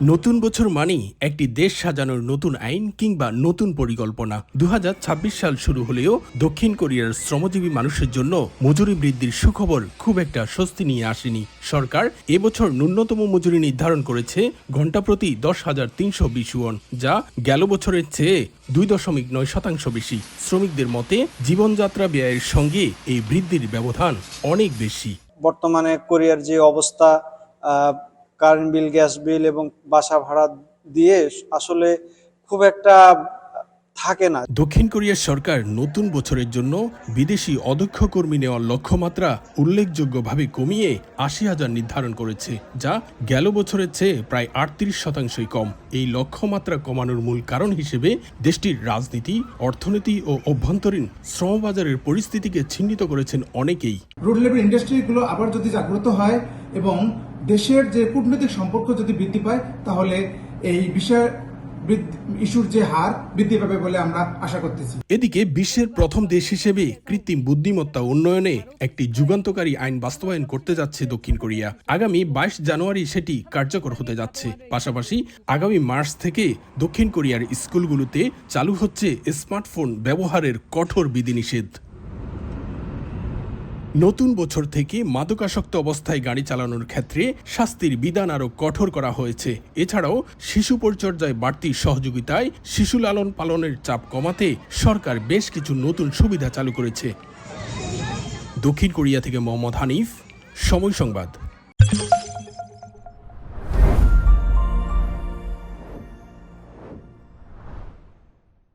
নতুন বছর মানেই একটি দেশ সাজানোর নতুন আইন কিংবা নতুন পরিকল্পনা। 2026 সাল শুরু হলেও দক্ষিণ কোরিয়ার শ্রমজীবী মানুষের জন্য মজুরি বৃদ্ধির সুখবর খুব একটা স্বস্তি নিয়ে আসেনি। সরকার এবছর ন্যূনতম মজুরি নির্ধারণ করেছে ঘণ্টাপ্রতি 10,320 ওয়ান, যা গেল বছরের চেয়ে 2.9% বেশি। শ্রমিকদের মতে জীবনযাত্রা ব্যয়ের সঙ্গে এই বৃদ্ধির ব্যবধান অনেক বেশি। বর্তমানে কোরিয়ার যে অবস্থা, কারেন্ট বিল, গ্যাস বিল এবং বাসা ভাড়া দিয়ে আসলে খুব একটা থাকে না। দক্ষিণ কোরিয়ার সরকার নতুন বছরের জন্য বিদেশি অদক্ষ কর্মী নেওয়ার লক্ষ্যমাত্রা উল্লেখযোগ্যভাবে কমিয়ে 80,000 নির্ধারণ করেছে, যা গেল বছরের চেয়ে প্রায় 38% কম। এই লক্ষ্যমাত্রা কমানোর মূল কারণ হিসেবে দেশটির রাজনীতি, অর্থনীতি ও অভ্যন্তরীণ শ্রমবাজারের পরিস্থিতিকে চিহ্নিত করেছেন অনেকেই। রোড লেভেল ইন্ডাস্ট্রিগুলো আবার যদি জাগ্রত হয় এবং দেশের যে কূটনৈতিক সম্পর্ক যদি বৃদ্ধি পায়, তাহলে এই বিষয় ইস্যুর যে হার বৃদ্ধি পাবে বলে আমরা আশা করতেছি। এদিকে বিশ্বের প্রথম দেশ হিসেবে কৃত্রিম বুদ্ধিমত্তা উন্নয়নে একটি যুগান্তকারী আইন বাস্তবায়ন করতে যাচ্ছে দক্ষিণ কোরিয়া। আগামী 22 জানুয়ারি সেটি কার্যকর হতে যাচ্ছে। পাশাপাশি আগামী মার্চ থেকে দক্ষিণ কোরিয়ার স্কুলগুলোতে চালু হচ্ছে স্মার্টফোন ব্যবহারের কঠোর বিধিনিষেধ। নতুন বছর থেকে মাদকাসক্ত অবস্থায় গাড়ি চালানোর ক্ষেত্রে শাস্তির বিধান আরও কঠোর করা হয়েছে। এছাড়াও শিশু পরিচর্যায় বাড়তি সহযোগিতায় শিশু লালন পালনের চাপ কমাতে সরকার বেশ কিছু নতুন সুবিধা চালু করেছে। দক্ষিণ কোরিয়া থেকে মোহাম্মদ হানিফ, সময় সংবাদ।